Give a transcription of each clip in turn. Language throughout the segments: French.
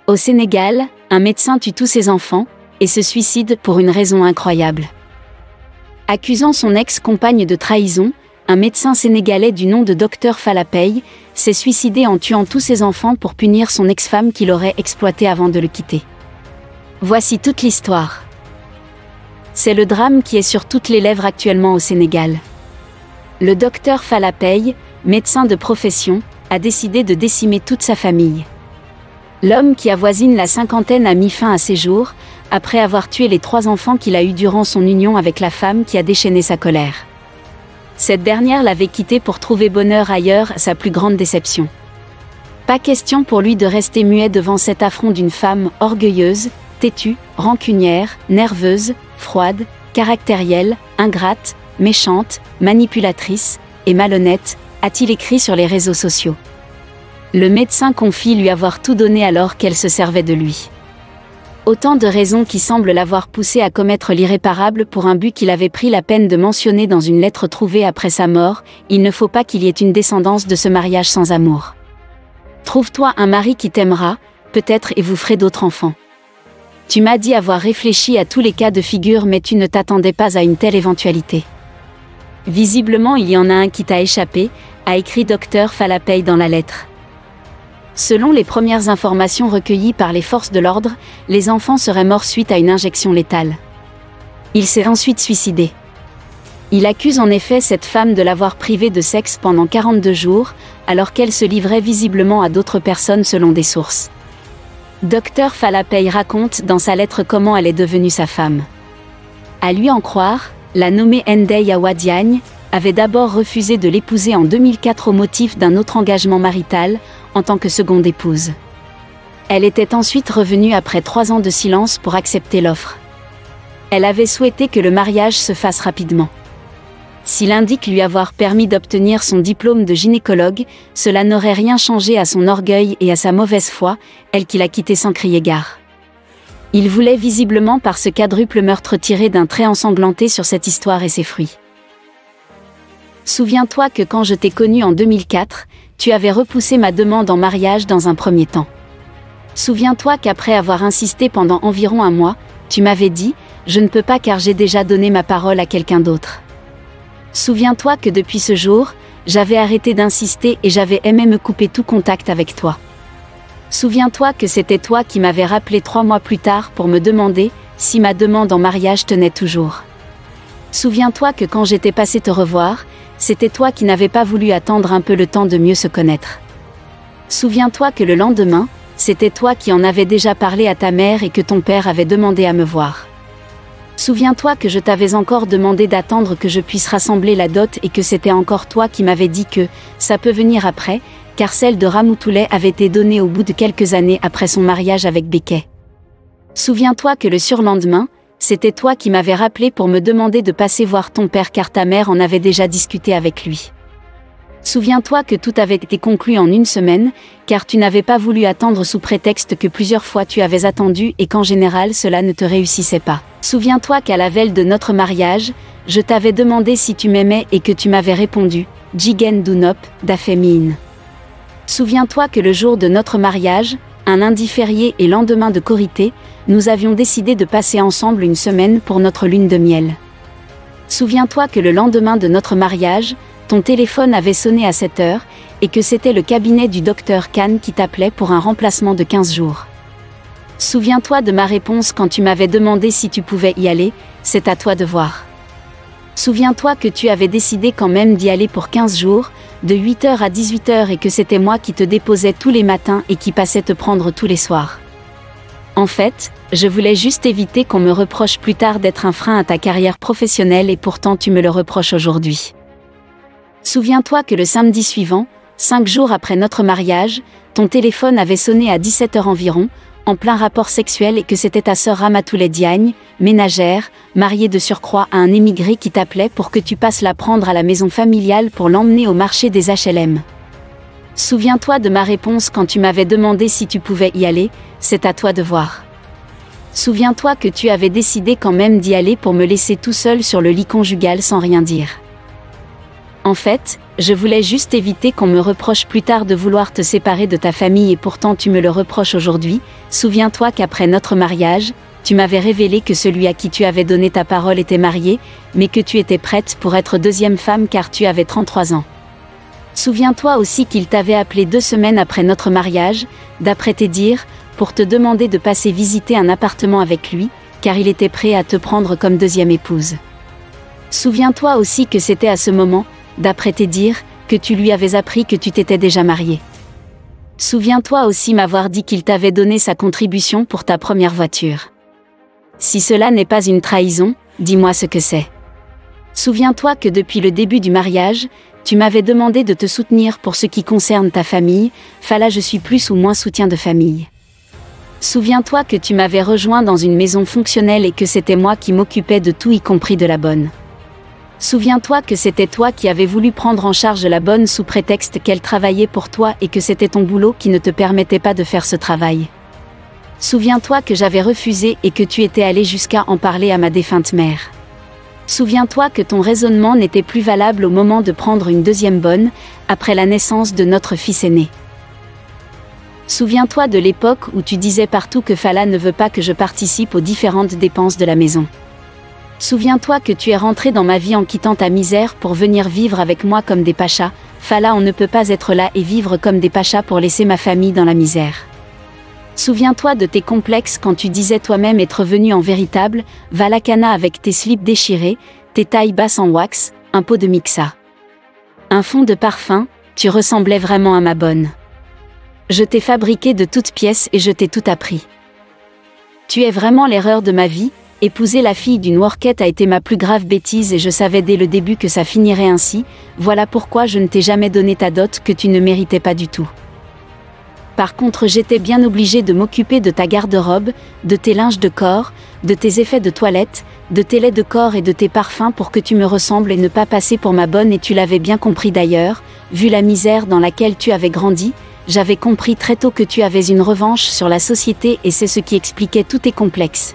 Au Sénégal, un médecin tue tous ses enfants et se suicide pour une raison incroyable. Accusant son ex-compagne de trahison, un médecin sénégalais du nom de Dr Falapey s'est suicidé en tuant tous ses enfants pour punir son ex-femme qu'il aurait exploitée avant de le quitter. Voici toute l'histoire. C'est le drame qui est sur toutes les lèvres actuellement au Sénégal. Le docteur Falapey, médecin de profession, a décidé de décimer toute sa famille. L'homme qui avoisine la cinquantaine a mis fin à ses jours, après avoir tué les 3 enfants qu'il a eus durant son union avec la femme qui a déchaîné sa colère. Cette dernière l'avait quitté pour trouver bonheur ailleurs, sa plus grande déception. Pas question pour lui de rester muet devant cet affront d'une femme orgueilleuse, têtue, rancunière, nerveuse, froide, caractérielle, ingrate, méchante, manipulatrice et malhonnête, a-t-il écrit sur les réseaux sociaux. Le médecin confie lui avoir tout donné alors qu'elle se servait de lui. Autant de raisons qui semblent l'avoir poussé à commettre l'irréparable pour un but qu'il avait pris la peine de mentionner dans une lettre trouvée après sa mort. Il ne faut pas qu'il y ait une descendance de ce mariage sans amour. Trouve-toi un mari qui t'aimera, peut-être, et vous ferez d'autres enfants. Tu m'as dit avoir réfléchi à tous les cas de figure, mais tu ne t'attendais pas à une telle éventualité. Visiblement, il y en a un qui t'a échappé, a écrit Dr Falapey dans la lettre. Selon les premières informations recueillies par les forces de l'ordre, les enfants seraient morts suite à une injection létale. Il s'est ensuite suicidé. Il accuse en effet cette femme de l'avoir privée de sexe pendant 42 jours, alors qu'elle se livrait visiblement à d'autres personnes selon des sources. Dr Falapey raconte dans sa lettre comment elle est devenue sa femme. À lui en croire, la nommée Ndeye Awa Diagne avait d'abord refusé de l'épouser en 2004 au motif d'un autre engagement marital, en tant que seconde épouse. Elle était ensuite revenue après 3 ans de silence pour accepter l'offre. Elle avait souhaité que le mariage se fasse rapidement. S'il indique lui avoir permis d'obtenir son diplôme de gynécologue, cela n'aurait rien changé à son orgueil et à sa mauvaise foi, elle qui l'a quitté sans crier gare. Il voulait visiblement par ce quadruple meurtre tirer d'un trait ensanglanté sur cette histoire et ses fruits. Souviens-toi que quand je t'ai connu en 2004, tu avais repoussé ma demande en mariage dans un premier temps. Souviens-toi qu'après avoir insisté pendant environ 1 mois, tu m'avais dit « Je ne peux pas car j'ai déjà donné ma parole à quelqu'un d'autre ». Souviens-toi que depuis ce jour, j'avais arrêté d'insister et j'avais aimé me couper tout contact avec toi. Souviens-toi que c'était toi qui m'avais rappelé 3 mois plus tard pour me demander si ma demande en mariage tenait toujours. Souviens-toi que quand j'étais passé te revoir, c'était toi qui n'avais pas voulu attendre un peu le temps de mieux se connaître. Souviens-toi que le lendemain, c'était toi qui en avais déjà parlé à ta mère et que ton père avait demandé à me voir. Souviens-toi que je t'avais encore demandé d'attendre que je puisse rassembler la dot et que c'était encore toi qui m'avais dit que ça peut venir après, car celle de Ramatoulaye avait été donnée au bout de quelques années après son mariage avec Béquet. Souviens-toi que le surlendemain, c'était toi qui m'avais rappelé pour me demander de passer voir ton père car ta mère en avait déjà discuté avec lui. Souviens-toi que tout avait été conclu en 1 semaine, car tu n'avais pas voulu attendre sous prétexte que plusieurs fois tu avais attendu et qu'en général cela ne te réussissait pas. Souviens-toi qu'à la veille de notre mariage, je t'avais demandé si tu m'aimais et que tu m'avais répondu « Jigen Dunop, Dafemine ». Souviens-toi que le jour de notre mariage, un lundi férié et lendemain de Korité, nous avions décidé de passer ensemble 1 semaine pour notre lune de miel. Souviens-toi que le lendemain de notre mariage, ton téléphone avait sonné à 7 heures, et que c'était le cabinet du docteur Khan qui t'appelait pour un remplacement de 15 jours. Souviens-toi de ma réponse quand tu m'avais demandé si tu pouvais y aller, c'est à toi de voir. Souviens-toi que tu avais décidé quand même d'y aller pour 15 jours, de 8h à 18h et que c'était moi qui te déposais tous les matins et qui passais te prendre tous les soirs. En fait, je voulais juste éviter qu'on me reproche plus tard d'être un frein à ta carrière professionnelle et pourtant tu me le reproches aujourd'hui. Souviens-toi que le samedi suivant, 5 jours après notre mariage, ton téléphone avait sonné à 17h environ, en plein rapport sexuel et que c'était ta sœur Ramatoulaye Diagne, ménagère, mariée de surcroît à un émigré qui t'appelait pour que tu passes la prendre à la maison familiale pour l'emmener au marché des HLM. Souviens-toi de ma réponse quand tu m'avais demandé si tu pouvais y aller, c'est à toi de voir. Souviens-toi que tu avais décidé quand même d'y aller pour me laisser tout seul sur le lit conjugal sans rien dire. En fait, je voulais juste éviter qu'on me reproche plus tard de vouloir te séparer de ta famille et pourtant tu me le reproches aujourd'hui. Souviens-toi qu'après notre mariage, tu m'avais révélé que celui à qui tu avais donné ta parole était marié, mais que tu étais prête pour être deuxième femme car tu avais 33 ans. Souviens-toi aussi qu'il t'avait appelé 2 semaines après notre mariage, d'après tes dires, pour te demander de passer visiter un appartement avec lui, car il était prêt à te prendre comme deuxième épouse. Souviens-toi aussi que c'était à ce moment, d'après tes dires, que tu lui avais appris que tu t'étais déjà marié. Souviens-toi aussi m'avoir dit qu'il t'avait donné sa contribution pour ta première voiture. Si cela n'est pas une trahison, dis-moi ce que c'est. Souviens-toi que depuis le début du mariage, tu m'avais demandé de te soutenir pour ce qui concerne ta famille, Fala, je suis plus ou moins soutien de famille. Souviens-toi que tu m'avais rejoint dans une maison fonctionnelle et que c'était moi qui m'occupais de tout y compris de la bonne. Souviens-toi que c'était toi qui avais voulu prendre en charge la bonne sous prétexte qu'elle travaillait pour toi et que c'était ton boulot qui ne te permettait pas de faire ce travail. Souviens-toi que j'avais refusé et que tu étais allé jusqu'à en parler à ma défunte mère. Souviens-toi que ton raisonnement n'était plus valable au moment de prendre une deuxième bonne, après la naissance de notre fils aîné. Souviens-toi de l'époque où tu disais partout que Fala ne veut pas que je participe aux différentes dépenses de la maison. Souviens-toi que tu es rentré dans ma vie en quittant ta misère pour venir vivre avec moi comme des pachas. Fala, on ne peut pas être là et vivre comme des pachas pour laisser ma famille dans la misère. Souviens-toi de tes complexes quand tu disais toi-même être venu en véritable Valakana avec tes slips déchirés, tes tailles basses en wax, un pot de mixa. Un fond de parfum, tu ressemblais vraiment à ma bonne. Je t'ai fabriqué de toutes pièces et je t'ai tout appris. Tu es vraiment l'erreur de ma vie, épouser la fille d'une workette a été ma plus grave bêtise et je savais dès le début que ça finirait ainsi, voilà pourquoi je ne t'ai jamais donné ta dot que tu ne méritais pas du tout. Par contre j'étais bien obligée de m'occuper de ta garde-robe, de tes linges de corps, de tes effets de toilette, de tes laits de corps et de tes parfums pour que tu me ressembles et ne pas passer pour ma bonne et tu l'avais bien compris d'ailleurs, vu la misère dans laquelle tu avais grandi, j'avais compris très tôt que tu avais une revanche sur la société et c'est ce qui expliquait tous tes complexes.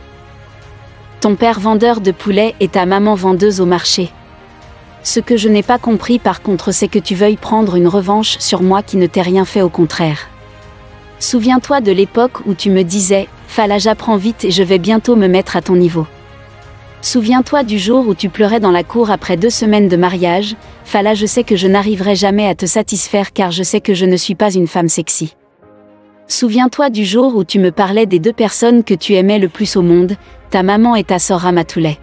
Ton père vendeur de poulet et ta maman vendeuse au marché. Ce que je n'ai pas compris par contre c'est que tu veuilles prendre une revanche sur moi qui ne t'ai rien fait au contraire. Souviens-toi de l'époque où tu me disais « Fala, j'apprends vite et je vais bientôt me mettre à ton niveau ». Souviens-toi du jour où tu pleurais dans la cour après 2 semaines de mariage « Fala, je sais que je n'arriverai jamais à te satisfaire car je sais que je ne suis pas une femme sexy ». Souviens-toi du jour où tu me parlais des 2 personnes que tu aimais le plus au monde, ta maman et ta sœur Ramatoulaye.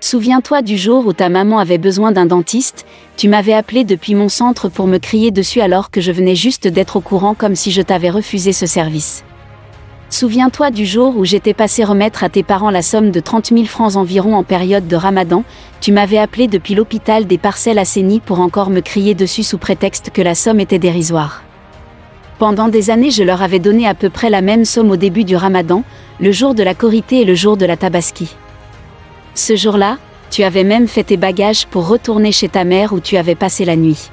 Souviens-toi du jour où ta maman avait besoin d'un dentiste, tu m'avais appelé depuis mon centre pour me crier dessus alors que je venais juste d'être au courant comme si je t'avais refusé ce service. Souviens-toi du jour où j'étais passé remettre à tes parents la somme de 30 000 francs environ en période de Ramadan, tu m'avais appelé depuis l'hôpital des Parcelles Asseni pour encore me crier dessus sous prétexte que la somme était dérisoire. Pendant des années je leur avais donné à peu près la même somme au début du Ramadan, le jour de la Korité et le jour de la Tabaski. Ce jour-là, tu avais même fait tes bagages pour retourner chez ta mère où tu avais passé la nuit.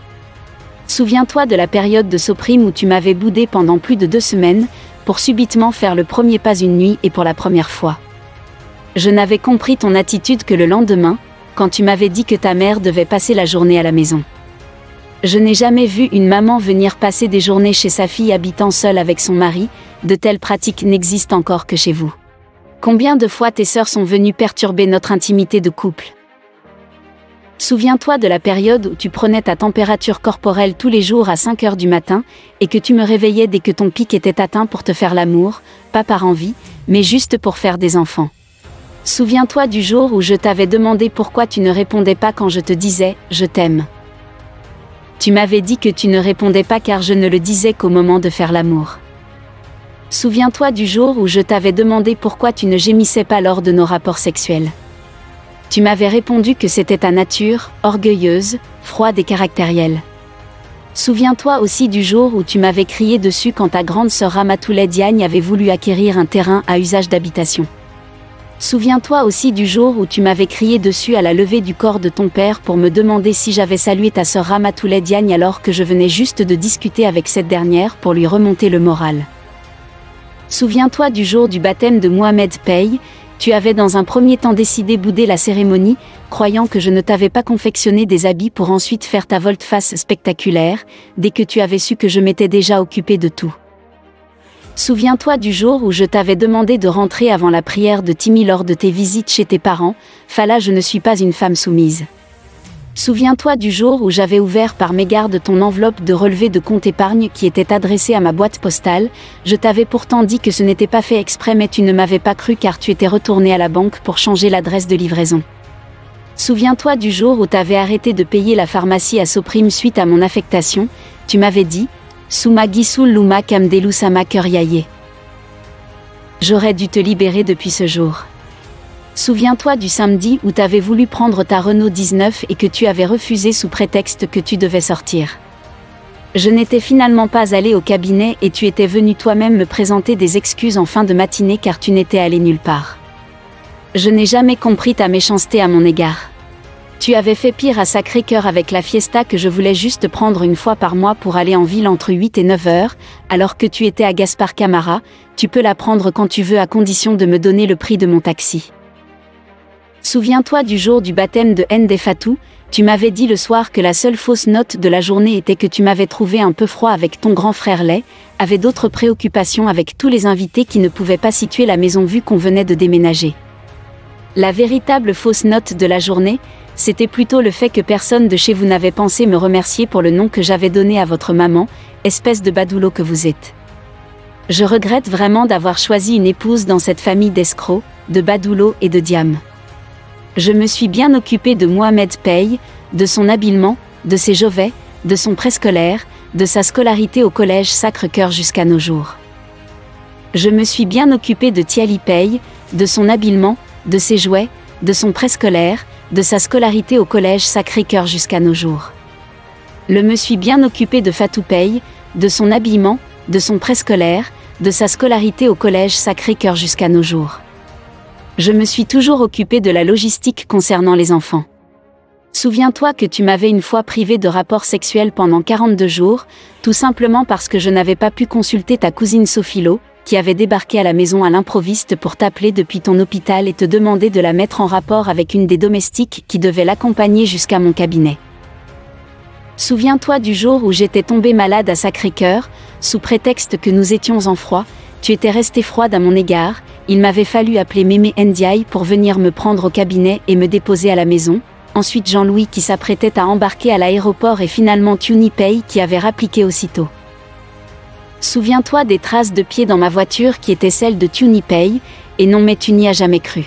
Souviens-toi de la période de Soprim où tu m'avais boudé pendant plus de 2 semaines, pour subitement faire le premier pas une nuit et pour la première fois. Je n'avais compris ton attitude que le lendemain, quand tu m'avais dit que ta mère devait passer la journée à la maison. Je n'ai jamais vu une maman venir passer des journées chez sa fille habitant seule avec son mari, de telles pratiques n'existent encore que chez vous. Combien de fois tes sœurs sont venues perturber notre intimité de couple? Souviens-toi de la période où tu prenais ta température corporelle tous les jours à 5 heures du matin, et que tu me réveillais dès que ton pic était atteint pour te faire l'amour, pas par envie, mais juste pour faire des enfants. Souviens-toi du jour où je t'avais demandé pourquoi tu ne répondais pas quand je te disais « je t'aime ». Tu m'avais dit que tu ne répondais pas car je ne le disais qu'au moment de faire l'amour. Souviens-toi du jour où je t'avais demandé pourquoi tu ne gémissais pas lors de nos rapports sexuels. Tu m'avais répondu que c'était ta nature, orgueilleuse, froide et caractérielle. Souviens-toi aussi du jour où tu m'avais crié dessus quand ta grande sœur Ramatoulaye Diagne avait voulu acquérir un terrain à usage d'habitation. Souviens-toi aussi du jour où tu m'avais crié dessus à la levée du corps de ton père pour me demander si j'avais salué ta sœur Ramatoulaye Diagne alors que je venais juste de discuter avec cette dernière pour lui remonter le moral. Souviens-toi du jour du baptême de Mohamed Pey, tu avais dans un premier temps décidé bouder la cérémonie, croyant que je ne t'avais pas confectionné des habits pour ensuite faire ta volte-face spectaculaire, dès que tu avais su que je m'étais déjà occupé de tout. Souviens-toi du jour où je t'avais demandé de rentrer avant la prière de Timmy lors de tes visites chez tes parents, Fala, je ne suis pas une femme soumise. Souviens-toi du jour où j'avais ouvert par mégarde ton enveloppe de relevé de compte épargne qui était adressée à ma boîte postale, je t'avais pourtant dit que ce n'était pas fait exprès mais tu ne m'avais pas cru car tu étais retourné à la banque pour changer l'adresse de livraison. Souviens-toi du jour où t'avais arrêté de payer la pharmacie à Soprime suite à mon affectation, tu m'avais dit « Souma Gisul Luma Kamdelu Sama Kuryaye ». J'aurais dû te libérer depuis ce jour. Souviens-toi du samedi où t'avais voulu prendre ta Renault 19 et que tu avais refusé sous prétexte que tu devais sortir. Je n'étais finalement pas allé au cabinet et tu étais venu toi-même me présenter des excuses en fin de matinée car tu n'étais allé nulle part. Je n'ai jamais compris ta méchanceté à mon égard. Tu avais fait pire à Sacré-Cœur avec la fiesta que je voulais juste prendre une fois par mois pour aller en ville entre 8 et 9 heures, alors que tu étais à Gaspard Camara, tu peux la prendre quand tu veux à condition de me donner le prix de mon taxi. Souviens-toi du jour du baptême de Ndé Fatou, tu m'avais dit le soir que la seule fausse note de la journée était que tu m'avais trouvé un peu froid avec ton grand frère Lay, avait d'autres préoccupations avec tous les invités qui ne pouvaient pas situer la maison vu qu'on venait de déménager. La véritable fausse note de la journée, c'était plutôt le fait que personne de chez vous n'avait pensé me remercier pour le nom que j'avais donné à votre maman, espèce de badoulot que vous êtes. Je regrette vraiment d'avoir choisi une épouse dans cette famille d'escrocs, de badoulots et de diams. Je me suis bien occupée de Mohamed Pey, de son habillement, de ses jovets, de son préscolaire, de sa scolarité au collège Sacre-Cœur jusqu'à nos jours. Je me suis bien occupée de Tiali Pey, de son habillement, de ses jouets, de son préscolaire, de sa scolarité au collège Sacré-Cœur jusqu'à nos jours. Je me suis bien occupée de Fatou Pey, de son habillement, de son préscolaire, de sa scolarité au collège Sacré-Cœur jusqu'à nos jours. Je me suis toujours occupée de la logistique concernant les enfants. Souviens-toi que tu m'avais une fois privé de rapports sexuels pendant 42 jours, tout simplement parce que je n'avais pas pu consulter ta cousine Sophilo, qui avait débarqué à la maison à l'improviste pour t'appeler depuis ton hôpital et te demander de la mettre en rapport avec une des domestiques qui devait l'accompagner jusqu'à mon cabinet. Souviens-toi du jour où j'étais tombée malade à Sacré-Cœur, sous prétexte que nous étions en froid, tu étais restée froide à mon égard, il m'avait fallu appeler Mémé Ndiaye pour venir me prendre au cabinet et me déposer à la maison, ensuite Jean-Louis qui s'apprêtait à embarquer à l'aéroport et finalement Tuni Pey qui avait rappliqué aussitôt. Souviens-toi des traces de pieds dans ma voiture qui étaient celles de Tuni Pey, et non mais tu n'y as jamais cru.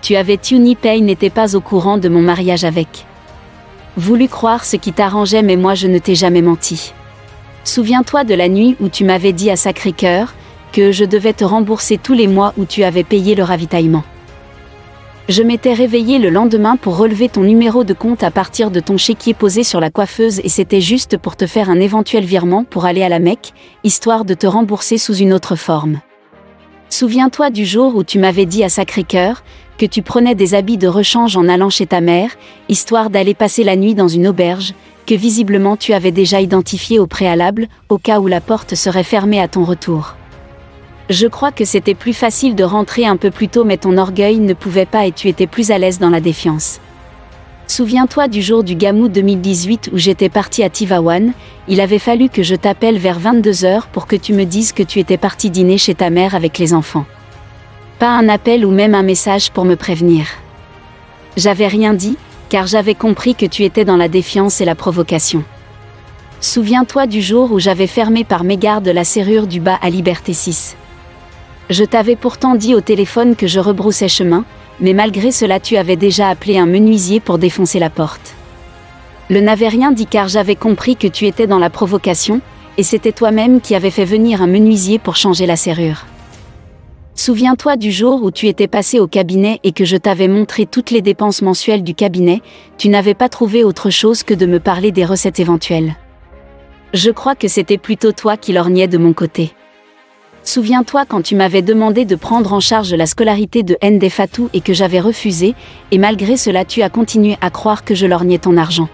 Tu avais Tuni Pey n'était pas au courant de mon mariage avec. Voulu croire ce qui t'arrangeait mais moi je ne t'ai jamais menti. Souviens-toi de la nuit où tu m'avais dit à Sacré-Cœur que je devais te rembourser tous les mois où tu avais payé le ravitaillement. Je m'étais réveillée le lendemain pour relever ton numéro de compte à partir de ton chéquier posé sur la coiffeuse et c'était juste pour te faire un éventuel virement pour aller à la Mecque, histoire de te rembourser sous une autre forme. Souviens-toi du jour où tu m'avais dit à Sacré-Cœur que tu prenais des habits de rechange en allant chez ta mère, histoire d'aller passer la nuit dans une auberge, que visiblement tu avais déjà identifié au préalable, au cas où la porte serait fermée à ton retour. Je crois que c'était plus facile de rentrer un peu plus tôt mais ton orgueil ne pouvait pas et tu étais plus à l'aise dans la défiance. Souviens-toi du jour du Gamou 2018 où j'étais partie à Tivaouane, il avait fallu que je t'appelle vers 22h pour que tu me dises que tu étais partie dîner chez ta mère avec les enfants. Pas un appel ou même un message pour me prévenir. J'avais rien dit, car j'avais compris que tu étais dans la défiance et la provocation. Souviens-toi du jour où j'avais fermé par mégarde la serrure du bas à Liberté 6. Je t'avais pourtant dit au téléphone que je rebroussais chemin, mais malgré cela tu avais déjà appelé un menuisier pour défoncer la porte. Je n'avais rien dit car j'avais compris que tu étais dans la provocation, et c'était toi-même qui avais fait venir un menuisier pour changer la serrure. Souviens-toi du jour où tu étais passé au cabinet et que je t'avais montré toutes les dépenses mensuelles du cabinet, tu n'avais pas trouvé autre chose que de me parler des recettes éventuelles. Je crois que c'était plutôt toi qui lorgnais de mon côté. Souviens-toi quand tu m'avais demandé de prendre en charge la scolarité de Ndé Fatou et que j'avais refusé, et malgré cela tu as continué à croire que je lorgnais ton argent.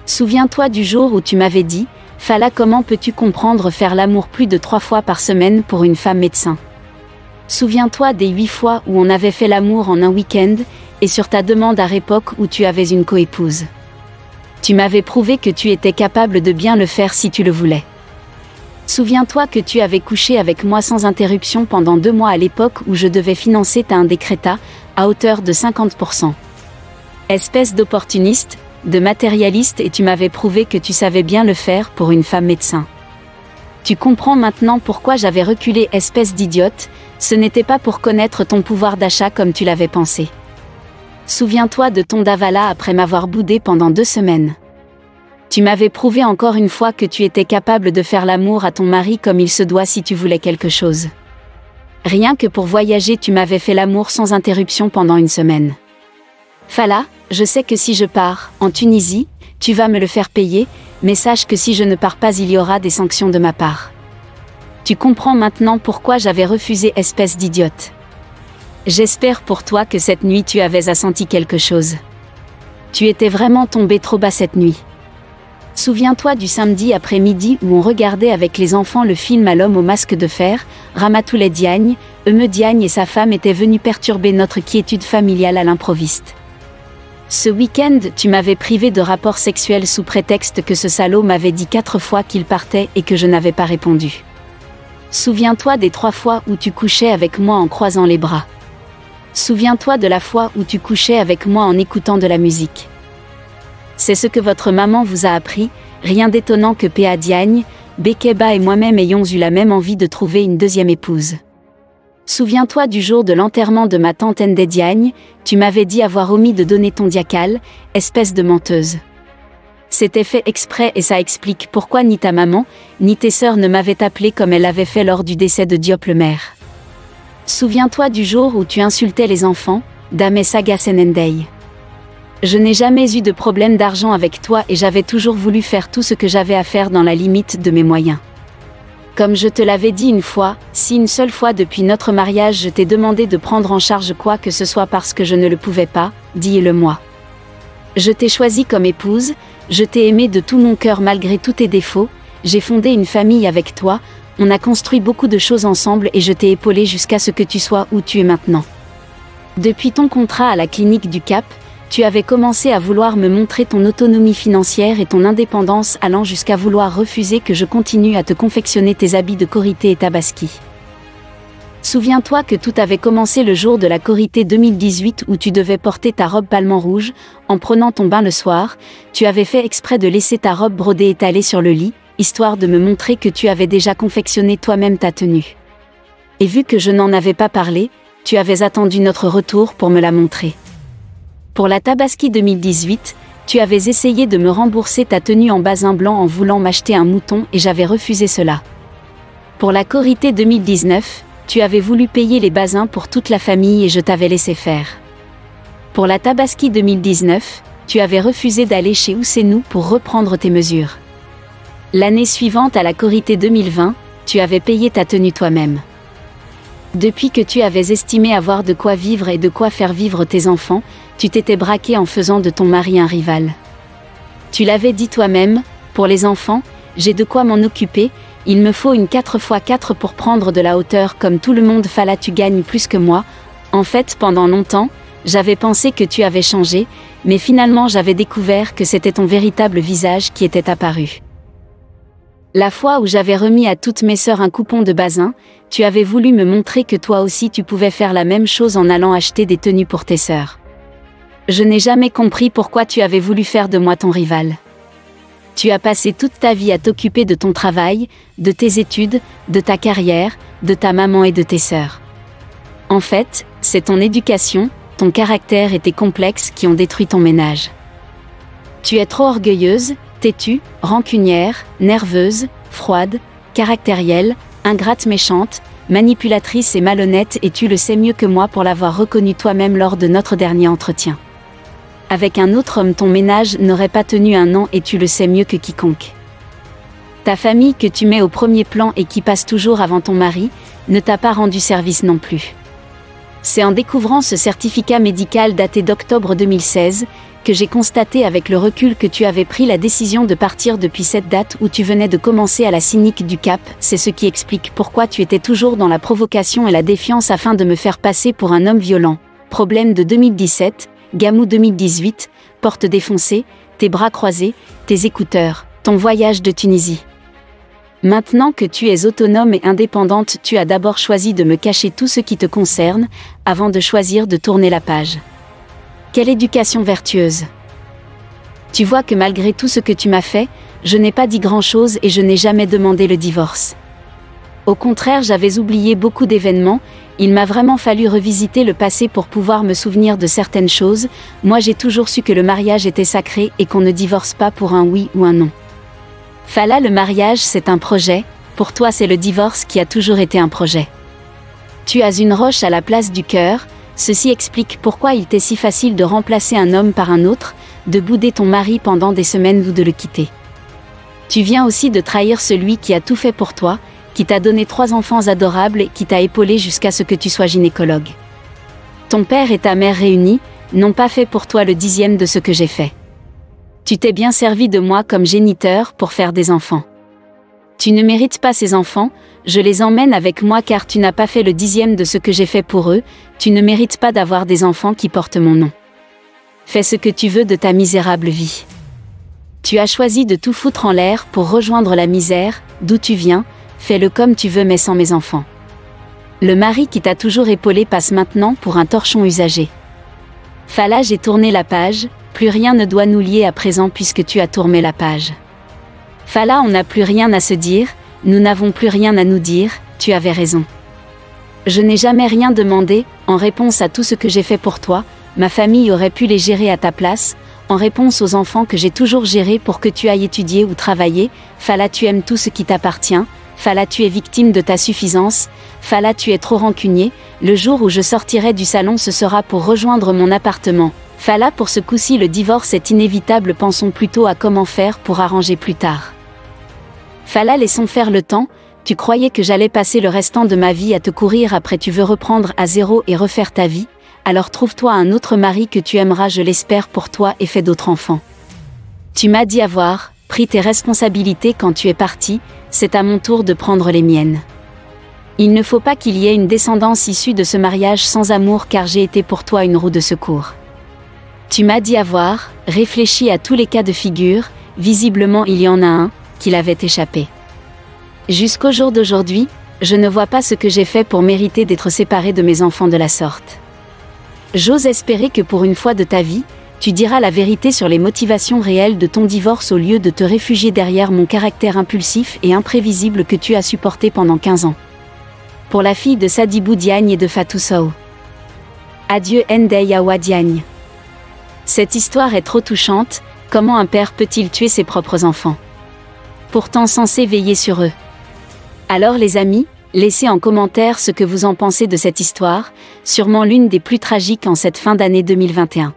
Souviens-toi du jour où tu m'avais dit, Fala, comment peux-tu comprendre faire l'amour plus de 3 fois par semaine pour une femme médecin? Souviens-toi des 8 fois où on avait fait l'amour en un week-end, et sur ta demande à l'époque où tu avais une coépouse. Tu m'avais prouvé que tu étais capable de bien le faire si tu le voulais. Souviens-toi que tu avais couché avec moi sans interruption pendant 2 mois à l'époque où je devais financer ta indécréta, à hauteur de 50%. Espèce d'opportuniste, de matérialiste, et tu m'avais prouvé que tu savais bien le faire pour une femme médecin. Tu comprends maintenant pourquoi j'avais reculé, espèce d'idiote, ce n'était pas pour connaître ton pouvoir d'achat comme tu l'avais pensé. Souviens-toi de ton davala après m'avoir boudé pendant 2 semaines. Tu m'avais prouvé encore une fois que tu étais capable de faire l'amour à ton mari comme il se doit si tu voulais quelque chose. Rien que pour voyager tu m'avais fait l'amour sans interruption pendant 1 semaine. Fala, je sais que si je pars, en Tunisie, tu vas me le faire payer, mais sache que si je ne pars pas il y aura des sanctions de ma part. Tu comprends maintenant pourquoi j'avais refusé, espèce d'idiote. J'espère pour toi que cette nuit tu avais assenti quelque chose. Tu étais vraiment tombé trop bas cette nuit. Souviens-toi du samedi après-midi où on regardait avec les enfants le film à l'homme au masque de fer, Ramatoulaye Diagne, Eumeu Diagne et sa femme étaient venus perturber notre quiétude familiale à l'improviste. Ce week-end, tu m'avais privé de rapports sexuels sous prétexte que ce salaud m'avait dit 4 fois qu'il partait et que je n'avais pas répondu. Souviens-toi des 3 fois où tu couchais avec moi en croisant les bras. Souviens-toi de la fois où tu couchais avec moi en écoutant de la musique. C'est ce que votre maman vous a appris, rien d'étonnant que P.A. Diagne, Bekeba et moi-même ayons eu la même envie de trouver une deuxième épouse. Souviens-toi du jour de l'enterrement de ma tante Ndé Diagne, tu m'avais dit avoir omis de donner ton diacal, espèce de menteuse. C'était fait exprès et ça explique pourquoi ni ta maman, ni tes sœurs ne m'avaient appelé comme elles l'avaient fait lors du décès de Diop le maire. Souviens-toi du jour où tu insultais les enfants, Dame Saga Senendei. Je n'ai jamais eu de problème d'argent avec toi et j'avais toujours voulu faire tout ce que j'avais à faire dans la limite de mes moyens. Comme je te l'avais dit une fois, si une seule fois depuis notre mariage je t'ai demandé de prendre en charge quoi que ce soit parce que je ne le pouvais pas, dis-le-moi. Je t'ai choisi comme épouse, je t'ai aimé de tout mon cœur malgré tous tes défauts, j'ai fondé une famille avec toi, on a construit beaucoup de choses ensemble et je t'ai épaulé jusqu'à ce que tu sois où tu es maintenant. Depuis ton contrat à la clinique du Cap, tu avais commencé à vouloir me montrer ton autonomie financière et ton indépendance allant jusqu'à vouloir refuser que je continue à te confectionner tes habits de Korité et Tabaski. Souviens-toi que tout avait commencé le jour de la Korité 2018 où tu devais porter ta robe palmant rouge, en prenant ton bain le soir, tu avais fait exprès de laisser ta robe brodée étalée sur le lit, histoire de me montrer que tu avais déjà confectionné toi-même ta tenue. Et vu que je n'en avais pas parlé, tu avais attendu notre retour pour me la montrer. Pour la Tabaski 2018, tu avais essayé de me rembourser ta tenue en basin blanc en voulant m'acheter un mouton et j'avais refusé cela. Pour la Korité 2019, tu avais voulu payer les basins pour toute la famille et je t'avais laissé faire. Pour la Tabaski 2019, tu avais refusé d'aller chez Ousseynou pour reprendre tes mesures. L'année suivante à la Korité 2020, tu avais payé ta tenue toi-même. Depuis que tu avais estimé avoir de quoi vivre et de quoi faire vivre tes enfants, tu t'étais braqué en faisant de ton mari un rival. Tu l'avais dit toi-même, pour les enfants, j'ai de quoi m'en occuper, il me faut une 4x4 pour prendre de la hauteur comme tout le monde, Fala, tu gagnes plus que moi. En fait, pendant longtemps, j'avais pensé que tu avais changé, mais finalement j'avais découvert que c'était ton véritable visage qui était apparu. La fois où j'avais remis à toutes mes sœurs un coupon de basin, tu avais voulu me montrer que toi aussi tu pouvais faire la même chose en allant acheter des tenues pour tes sœurs. Je n'ai jamais compris pourquoi tu avais voulu faire de moi ton rival. Tu as passé toute ta vie à t'occuper de ton travail, de tes études, de ta carrière, de ta maman et de tes sœurs. En fait, c'est ton éducation, ton caractère et tes complexes qui ont détruit ton ménage. Tu es trop orgueilleuse, têtue, rancunière, nerveuse, froide, caractérielle, ingrate, méchante, manipulatrice et malhonnête et tu le sais mieux que moi pour l'avoir reconnu toi-même lors de notre dernier entretien. Avec un autre homme ton ménage n'aurait pas tenu 1 an et tu le sais mieux que quiconque. Ta famille que tu mets au premier plan et qui passe toujours avant ton mari, ne t'a pas rendu service non plus. C'est en découvrant ce certificat médical daté d'octobre 2016, que j'ai constaté avec le recul que tu avais pris la décision de partir depuis cette date où tu venais de commencer à la cynique du Cap. C'est ce qui explique pourquoi tu étais toujours dans la provocation et la défiance afin de me faire passer pour un homme violent. Problème de 2017, Gamou 2018, porte défoncée, tes bras croisés, tes écouteurs, ton voyage de Tunisie. Maintenant que tu es autonome et indépendante, tu as d'abord choisi de me cacher tout ce qui te concerne, avant de choisir de tourner la page. Quelle éducation vertueuse! Tu vois que malgré tout ce que tu m'as fait, je n'ai pas dit grand-chose et je n'ai jamais demandé le divorce. Au contraire, j'avais oublié beaucoup d'événements, il m'a vraiment fallu revisiter le passé pour pouvoir me souvenir de certaines choses. Moi j'ai toujours su que le mariage était sacré et qu'on ne divorce pas pour un oui ou un non. Fala, le mariage c'est un projet, pour toi c'est le divorce qui a toujours été un projet. Tu as une roche à la place du cœur, ceci explique pourquoi il t'est si facile de remplacer un homme par un autre, de bouder ton mari pendant des semaines ou de le quitter. Tu viens aussi de trahir celui qui a tout fait pour toi, qui t'a donné 3 enfants adorables et qui t'a épaulé jusqu'à ce que tu sois gynécologue. Ton père et ta mère réunis n'ont pas fait pour toi le 10e de ce que j'ai fait. Tu t'es bien servi de moi comme géniteur pour faire des enfants. Tu ne mérites pas ces enfants, je les emmène avec moi car tu n'as pas fait le 10e de ce que j'ai fait pour eux, tu ne mérites pas d'avoir des enfants qui portent mon nom. Fais ce que tu veux de ta misérable vie. Tu as choisi de tout foutre en l'air pour rejoindre la misère, d'où tu viens, fais-le comme tu veux mais sans mes enfants. Le mari qui t'a toujours épaulé passe maintenant pour un torchon usagé. Fala, j'ai tourné la page, plus rien ne doit nous lier à présent puisque tu as tourné la page. Fala, on n'a plus rien à se dire, nous n'avons plus rien à nous dire, tu avais raison. Je n'ai jamais rien demandé, en réponse à tout ce que j'ai fait pour toi, ma famille aurait pu les gérer à ta place, en réponse aux enfants que j'ai toujours gérés pour que tu ailles étudier ou travailler, Fala, tu aimes tout ce qui t'appartient, Fala, tu es victime de ta suffisance, Fala, tu es trop rancunier, le jour où je sortirai du salon ce sera pour rejoindre mon appartement. Fala, pour ce coup-ci le divorce est inévitable, pensons plutôt à comment faire pour arranger plus tard. Fala, laissons faire le temps, tu croyais que j'allais passer le restant de ma vie à te courir après, tu veux reprendre à zéro et refaire ta vie, alors trouve-toi un autre mari que tu aimeras, je l'espère pour toi, et fais d'autres enfants. Tu m'as dit avoir pris tes responsabilités quand tu es parti, c'est à mon tour de prendre les miennes. Il ne faut pas qu'il y ait une descendance issue de ce mariage sans amour car j'ai été pour toi une roue de secours. Tu m'as dit avoir réfléchi à tous les cas de figure, visiblement il y en a un, qu'il avait échappé. Jusqu'au jour d'aujourd'hui, je ne vois pas ce que j'ai fait pour mériter d'être séparé de mes enfants de la sorte. J'ose espérer que pour une fois de ta vie, tu diras la vérité sur les motivations réelles de ton divorce au lieu de te réfugier derrière mon caractère impulsif et imprévisible que tu as supporté pendant 15 ans. Pour la fille de Sadibou Diagne et de Fatou Sow. Adieu Ndeye Awa Diagne. Cette histoire est trop touchante, comment un père peut-il tuer ses propres enfants? Pourtant censé veiller sur eux. Alors les amis, laissez en commentaire ce que vous en pensez de cette histoire, sûrement l'une des plus tragiques en cette fin d'année 2021.